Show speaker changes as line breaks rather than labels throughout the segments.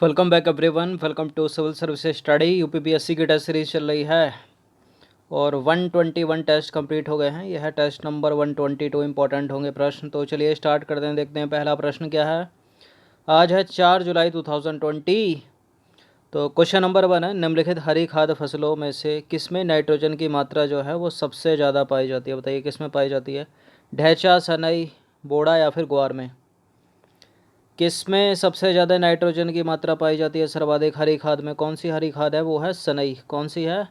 Welcome back everyone. Welcome to civil services study. UPPSC की test series चल रही है और 121 टेस्ट कंप्लीट हो गए हैं। यह है टेस्ट नंबर 122। इंपॉर्टेंट होंगे प्रश्न, तो चलिए स्टार्ट करते हैं। देखते हैं पहला प्रश्न क्या है। आज है 4 जुलाई 2020। तो क्वेश्चन नंबर 1 है, निम्नलिखित हरी खाद्य फसलों में से किसमें नाइट्रोजन की मात्रा जो है वो सबसे ज़्यादा पाई जाती है? बताइए किसमें पाई जाती है? ढैंचा, सनई, बोड़ा या फिर ग्वार में? किसमें सबसे ज़्यादा नाइट्रोजन की मात्रा पाई जाती है सर्वाधिक हरी खाद में? कौन सी हरी खाद है? वो है सनई। कौन सी है?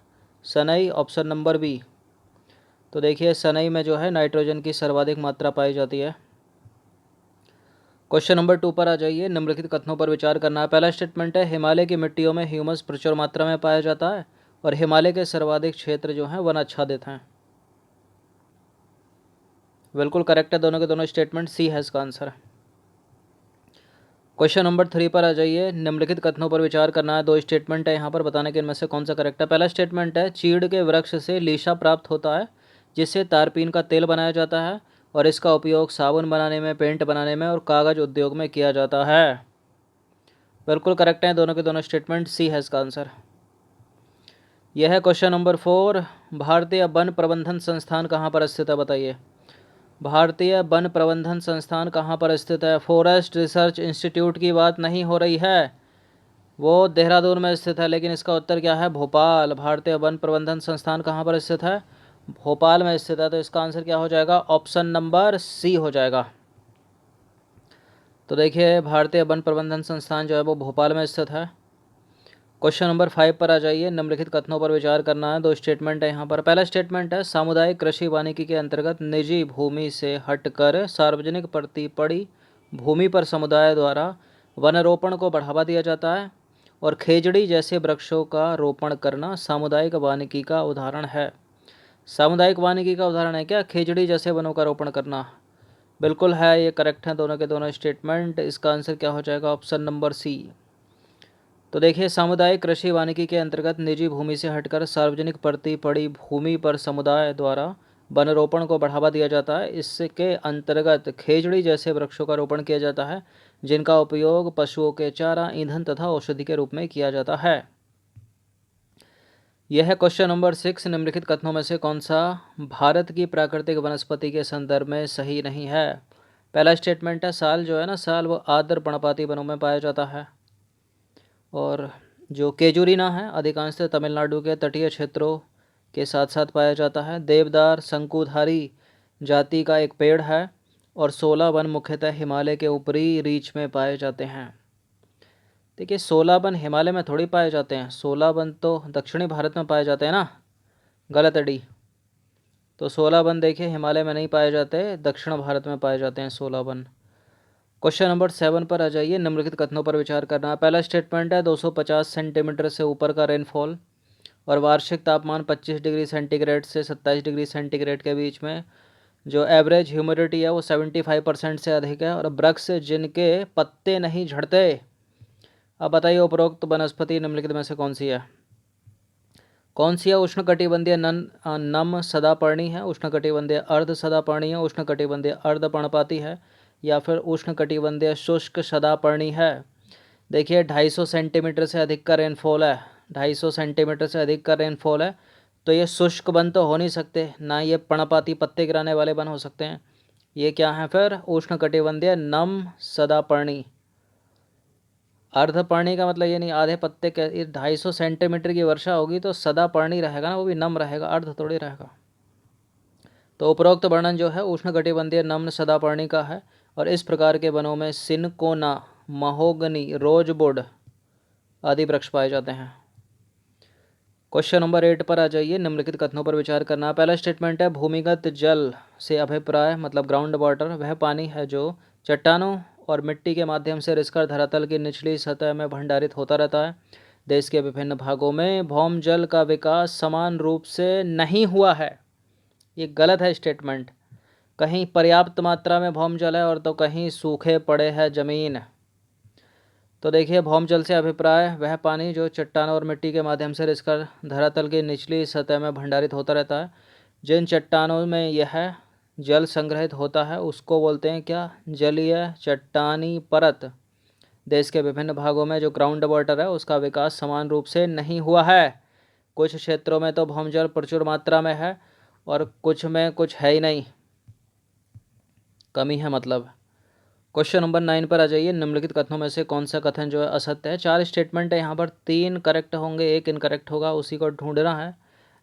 सनई, ऑप्शन नंबर बी। तो देखिए सनई में जो है नाइट्रोजन की सर्वाधिक मात्रा पाई जाती है। क्वेश्चन नंबर 2 पर आ जाइए। निम्नलिखित कथनों पर विचार करना है। पहला स्टेटमेंट है, हिमालय की मिट्टियों में ह्यूमस प्रचुर मात्रा में पाया जाता है और हिमालय के सर्वाधिक क्षेत्र जो हैं वन आच्छादित हैं। बिल्कुल करेक्ट है दोनों के दोनों स्टेटमेंट। सी है इसका आंसर। क्वेश्चन नंबर 3 पर आ जाइए। निम्नलिखित कथनों पर विचार करना है। दो स्टेटमेंट है यहाँ पर, बताने के इनमें से कौन सा करेक्ट है। पहला स्टेटमेंट है, चीड़ के वृक्ष से लीसा प्राप्त होता है जिससे तारपीन का तेल बनाया जाता है और इसका उपयोग साबुन बनाने में, पेंट बनाने में और कागज़ उद्योग में किया जाता है। बिल्कुल करेक्ट है दोनों के दोनों स्टेटमेंट। सी है इसका आंसर। यह है क्वेश्चन नंबर 4। भारतीय वन प्रबंधन संस्थान कहाँ पर स्थित है? बताइए भारतीय वन प्रबंधन संस्थान कहाँ पर स्थित है? फॉरेस्ट रिसर्च इंस्टीट्यूट की बात नहीं हो रही है, वो देहरादून में स्थित है। लेकिन इसका उत्तर क्या है? भोपाल। भारतीय वन प्रबंधन संस्थान कहाँ पर स्थित है? भोपाल में स्थित है। तो इसका आंसर क्या हो जाएगा? ऑप्शन नंबर सी हो जाएगा। तो देखिए भारतीय वन प्रबंधन संस्थान जो है वो भोपाल में स्थित है। क्वेश्चन नंबर 5 पर आ जाइए। निम्नलिखित कथनों पर विचार करना है। दो स्टेटमेंट है यहाँ पर। पहला स्टेटमेंट है, सामुदायिक कृषि वानिकी के अंतर्गत निजी भूमि से हटकर सार्वजनिक प्रति पड़ी भूमि पर समुदाय द्वारा वनारोपण को बढ़ावा दिया जाता है और खेजड़ी जैसे वृक्षों का रोपण करना सामुदायिक वानिकी का उदाहरण है। सामुदायिक वानिकी का उदाहरण है क्या खेजड़ी जैसे वनों का रोपण करना? बिल्कुल है, ये करेक्ट है दोनों के दोनों स्टेटमेंट। इसका आंसर क्या हो जाएगा? Option number C. तो देखिए सामुदायिक कृषि वानिकी के अंतर्गत निजी भूमि से हटकर सार्वजनिक प्रति पड़ी भूमि पर समुदाय द्वारा वनरोपण को बढ़ावा दिया जाता है। इसके अंतर्गत खेजड़ी जैसे वृक्षों का रोपण किया जाता है जिनका उपयोग पशुओं के चारा, ईंधन तथा औषधि के रूप में किया जाता है। यह है क्वेश्चन नंबर 6। निम्नलिखित कथनों में से कौन सा भारत की प्राकृतिक वनस्पति के संदर्भ में सही नहीं है? पहला स्टेटमेंट है, साल जो है ना, साल वो आर्द्र पर्णपाती वनों में पाया जाता है और जो केजुरीना है अधिकांशतः तमिलनाडु के तटीय क्षेत्रों के साथ साथ पाया जाता है। देवदार शंकुधारी जाति का एक पेड़ है और 16 वन मुख्यतः हिमालय के ऊपरी रीच में पाए जाते हैं। देखिए 16 वन हिमालय में थोड़ी पाए जाते हैं, 16 वन तो दक्षिणी भारत में पाए जाते हैं ना। गलत है डी। तो 16 वन देखिए हिमालय में नहीं पाए जाते, दक्षिण भारत में पाए जाते हैं 16 वन। क्वेश्चन नंबर 7 पर आ जाइए। निम्नलिखित कथनों पर विचार करना है। पहला स्टेटमेंट है, 250 सेंटीमीटर से ऊपर का रेनफॉल और वार्षिक तापमान 25 डिग्री सेंटीग्रेड से 27 डिग्री सेंटीग्रेड के बीच में, जो एवरेज ह्यूमिडिटी है वो 75% से अधिक है और वृक्ष जिनके पत्ते नहीं झड़ते। अब बताइए उपरोक्त वनस्पति निम्नलिखित में से कौन सी है? कौन सी है? उष्णकटिबंधीय नम सदापर्णी है, उष्णकटिबंधीय अर्ध सदापर्णी है, उष्णकटिबंधीय अर्ध पर्णपाती है या फिर उष्णकटिबंधीय शुष्क सदापर्णी है। देखिए 250 सेंटीमीटर से अधिक का रेनफॉल है, 250 सेंटीमीटर से अधिक का रेनफॉल है, तो ये शुष्क वन तो हो नहीं सकते, ना ये पर्णपाती पत्ते गिराने वाले वन हो सकते हैं। ये क्या है फिर? उष्णकटिबंधीय नम सदापर्णी। अर्धपर्णी का मतलब ये नहीं आधे पत्ते के। 250 सेंटीमीटर की वर्षा होगी तो सदापर्णी रहेगा ना, वो भी नम रहेगा, अर्ध थोड़ी रहेगा। तो उपरोक्त वर्णन जो है उष्णकटिबंधीय नम्र सदापर्णी का है और इस प्रकार के वनों में सिनकोना, महोगनी, रोजवुड आदि वृक्ष पाए जाते हैं। क्वेश्चन नंबर 8 पर आ जाइए। निम्नलिखित कथनों पर विचार करना। पहला स्टेटमेंट है, भूमिगत जल से अभिप्राय मतलब ग्राउंड वाटर वह पानी है जो चट्टानों और मिट्टी के माध्यम से रिसकर धरातल की निचली सतह में भंडारित होता रहता है। देश के विभिन्न भागों में भौम जल का विकास समान रूप से नहीं हुआ है। ये गलत है स्टेटमेंट। कहीं पर्याप्त मात्रा में भौम जल है और तो कहीं सूखे पड़े है ज़मीन। तो देखिए भौम जल से अभिप्राय वह पानी जो चट्टानों और मिट्टी के माध्यम से रिसकर धरातल की निचली सतह में भंडारित होता रहता है। जिन चट्टानों में यह जल संग्रहित होता है उसको बोलते हैं क्या? जलीय चट्टानी परत। देश के विभिन्न भागों में जो ग्राउंड वाटर है उसका विकास समान रूप से नहीं हुआ है। कुछ क्षेत्रों में तो भौमजल प्रचुर मात्रा में है और कुछ में कुछ है ही नहीं, कमी है मतलब। क्वेश्चन नंबर 9 पर आ जाइए। निम्नलिखित कथनों में से कौन सा कथन जो है असत्य है। 4 स्टेटमेंट है यहाँ पर, 3 करेक्ट होंगे, 1 इनकरेक्ट होगा, उसी को ढूंढना है।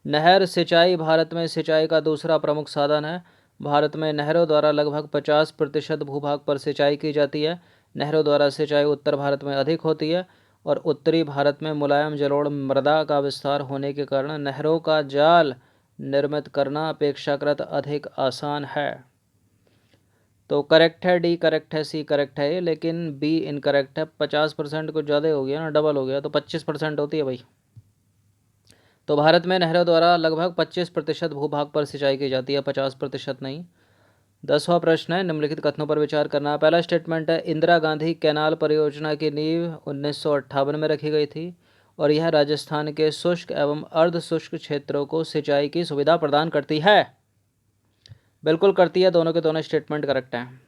नहर सिंचाई भारत में सिंचाई का दूसरा प्रमुख साधन है। भारत में नहरों द्वारा लगभग 50% भूभाग पर सिंचाई की जाती है। नहरों द्वारा सिंचाई उत्तर भारत में अधिक होती है और उत्तरी भारत में मुलायम जलोढ़ मृदा का विस्तार होने के कारण नहरों का जाल निर्मित करना अपेक्षाकृत अधिक आसान है। तो करेक्ट है, डी करेक्ट है, सी करेक्ट है, लेकिन बी इनकरेक्ट है। 50% कुछ ज़्यादा हो गया ना, डबल हो गया, तो 25% होती है भाई। तो भारत में नहरों द्वारा लगभग 25% भूभाग पर सिंचाई की जाती है, 50% नहीं। 10वां प्रश्न है, निम्नलिखित कथनों पर विचार करना। पहला स्टेटमेंट है, इंदिरा गांधी कैनाल परियोजना की नींव 1958 में रखी गई थी और यह राजस्थान के शुष्क एवं अर्ध शुष्क क्षेत्रों को सिंचाई की सुविधा प्रदान करती है। बिल्कुल करती है, दोनों के दोनों स्टेटमेंट करेक्ट हैं।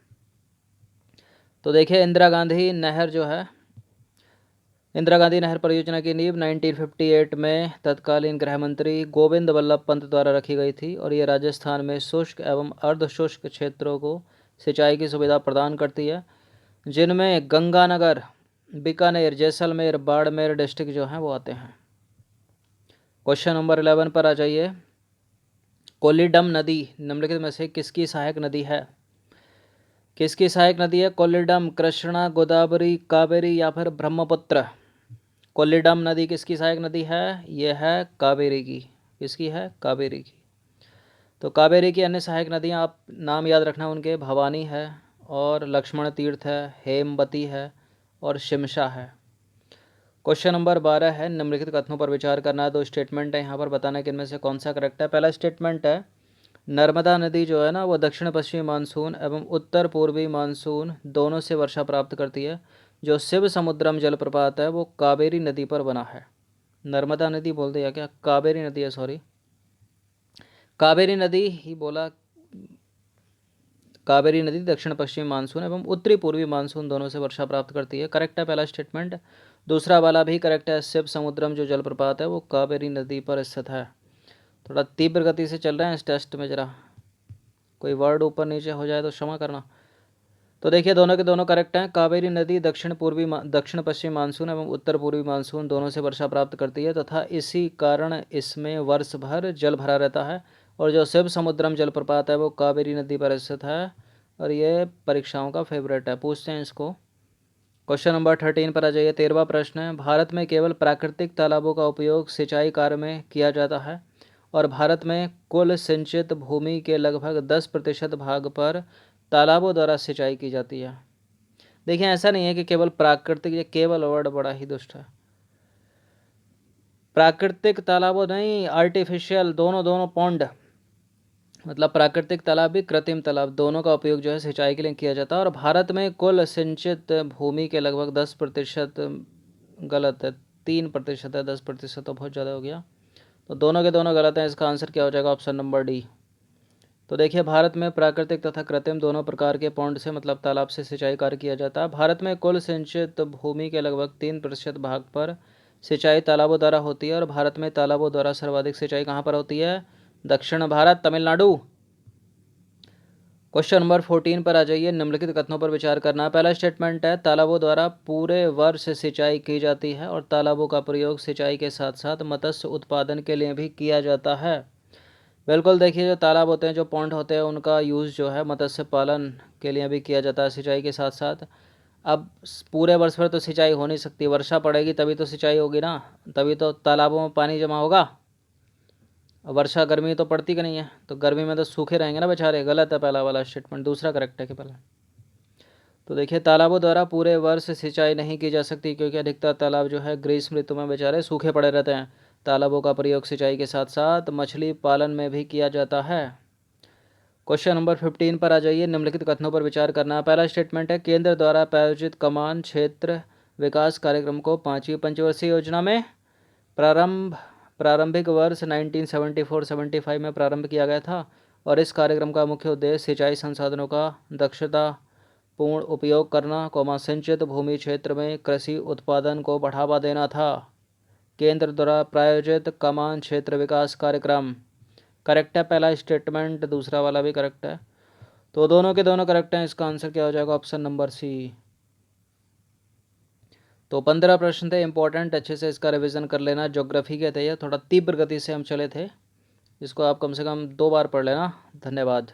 तो देखिए, इंदिरा गांधी नहर जो है, इंदिरा गांधी नहर परियोजना की नींव 1958 में तत्कालीन गृह मंत्री गोविंद वल्लभ पंत द्वारा रखी गई थी और ये राजस्थान में शुष्क एवं अर्ध शुष्क क्षेत्रों को सिंचाई की सुविधा प्रदान करती है, जिनमें गंगानगर, बीकानेर, जैसलमेर, बाड़मेर डिस्ट्रिक्ट जो हैं वो आते हैं। क्वेश्चन नंबर 11 पर आ जाइए। कोल्लीडम नदी निम्नलिखित में से किसकी सहायक नदी है? किसकी सहायक नदी है? कोल्लीडम, कृष्णा, गोदावरी, कावेरी या फिर ब्रह्मपुत्र? कोल्लीडम नदी किसकी सहायक नदी है? यह है कावेरी की। किसकी है? कावेरी की। तो कावेरी की अन्य सहायक नदियाँ आप नाम याद रखना उनके, भवानी है और लक्ष्मण तीर्थ है, हेमवती है और शिमशा है। क्वेश्चन नंबर 12 है, निम्नलिखित कथनों पर विचार करना है। 2 स्टेटमेंट है यहाँ पर, बताना कि इनमें से कौन सा करेक्ट है। पहला स्टेटमेंट है, नर्मदा नदी जो है ना वो दक्षिण पश्चिमी मानसून एवं उत्तर पूर्वी मानसून दोनों से वर्षा प्राप्त करती है। जो शिव समुद्रम जलप्रपात है वो कावेरी नदी पर बना है। नर्मदा नदी बोल दिया क्या? कावेरी नदी है, सॉरी, कावेरी नदी ही बोला। कावेरी नदी दक्षिण पश्चिमी मानसून एवं उत्तरी पूर्वी मानसून दोनों से वर्षा प्राप्त करती है। करेक्ट है पहला स्टेटमेंट। दूसरा वाला भी करेक्ट है, शिव समुद्रम जो जलप्रपात है वो कावेरी नदी पर स्थित है। थोड़ा तीव्र गति से चल रहे हैं इस टेस्ट में, जरा कोई वर्ड ऊपर नीचे हो जाए तो क्षमा करना। तो देखिए, दोनों के दोनों करेक्ट हैं। कावेरी नदी दक्षिण पश्चिमी मानसून एवं उत्तर पूर्वी मानसून दोनों से वर्षा प्राप्त करती है तथा इसी कारण इसमें वर्ष भर जल भरा रहता है। और जो शिव समुद्रम जलप्रपात है वो कावेरी नदी पर स्थित है और ये परीक्षाओं का फेवरेट है, पूछते हैं इसको। क्वेश्चन नंबर 13 पर आ जाइए। 13वां प्रश्न है, भारत में केवल प्राकृतिक तालाबों का उपयोग सिंचाई कार्य में किया जाता है और भारत में कुल सिंचित भूमि के लगभग 10% भाग पर तालाबों द्वारा सिंचाई की जाती है। देखिए, ऐसा नहीं है कि केवल प्राकृतिक, ये केवल वर्ड बड़ा ही दुष्ट है। प्राकृतिक तालाबों नहीं, आर्टिफिशियल, दोनों पॉन्ड, मतलब प्राकृतिक तालाब भी कृत्रिम तालाब, दोनों का उपयोग जो है सिंचाई के लिए किया जाता है। और भारत में कुल सिंचित भूमि के लगभग 10%, गलत है, 3% है, 10% तो बहुत ज़्यादा हो गया। तो दोनों के दोनों गलत हैं। इसका आंसर क्या हो जाएगा? Option number D. तो देखिए, भारत में प्राकृतिक तथा कृत्रिम दोनों प्रकार के पौंड से, मतलब तालाब से सिंचाई कार्य किया जाता है। भारत में कुल सिंचित भूमि के लगभग 3% भाग पर सिंचाई तालाबों द्वारा होती है और भारत में तालाबों द्वारा सर्वाधिक सिंचाई कहाँ पर होती है? दक्षिण भारत, तमिलनाडु। क्वेश्चन नंबर 14 पर आ जाइए। निम्नलिखित कथनों पर विचार करना है। पहला स्टेटमेंट है, तालाबों द्वारा पूरे वर्ष सिंचाई की जाती है और तालाबों का प्रयोग सिंचाई के साथ साथ मत्स्य उत्पादन के लिए भी किया जाता है। बिल्कुल, देखिए, जो तालाब होते हैं, जो पॉन्ड होते हैं, उनका यूज़ जो है मत्स्य पालन के लिए भी किया जाता है सिंचाई के साथ साथ। अब पूरे वर्ष भर तो सिंचाई हो नहीं सकती, वर्षा पड़ेगी तभी तो सिंचाई होगी ना, तभी तो तालाबों में पानी जमा होगा। वर्षा गर्मी तो पड़ती कि नहीं है, तो गर्मी में तो सूखे रहेंगे ना बेचारे। गलत है पहला वाला स्टेटमेंट, दूसरा करेक्ट है कि पहला। तो देखिए, तालाबों द्वारा पूरे वर्ष सिंचाई नहीं की जा सकती क्योंकि अधिकतर तालाब जो है ग्रीष्म ऋतु में बेचारे सूखे पड़े रहते हैं। तालाबों का प्रयोग सिंचाई के साथ साथ मछली पालन में भी किया जाता है। क्वेश्चन नंबर 15 पर आ जाइए। निम्नलिखित कथनों पर विचार करना। पहला स्टेटमेंट है, केंद्र द्वारा प्रायोजित कमान क्षेत्र विकास कार्यक्रम को 5वीं पंचवर्षीय योजना में प्रारंभिक वर्ष 1974-75 में प्रारंभ किया गया था और इस कार्यक्रम का मुख्य उद्देश्य सिंचाई संसाधनों का दक्षता पूर्ण उपयोग करना, सिंचित भूमि क्षेत्र में कृषि उत्पादन को बढ़ावा देना था। केंद्र द्वारा प्रायोजित कमान क्षेत्र विकास कार्यक्रम। करेक्ट है पहला स्टेटमेंट, दूसरा वाला भी करेक्ट है, तो दोनों के दोनों करेक्ट हैं। इसका आंसर क्या हो जाएगा? Option number C. तो 15 प्रश्न थे इंपॉर्टेंट, अच्छे से इसका रिवीजन कर लेना। ज्योग्राफी के थे ये, थोड़ा तीव्र गति से हम चले थे, इसको आप कम से कम 2 बार पढ़ लेना। धन्यवाद।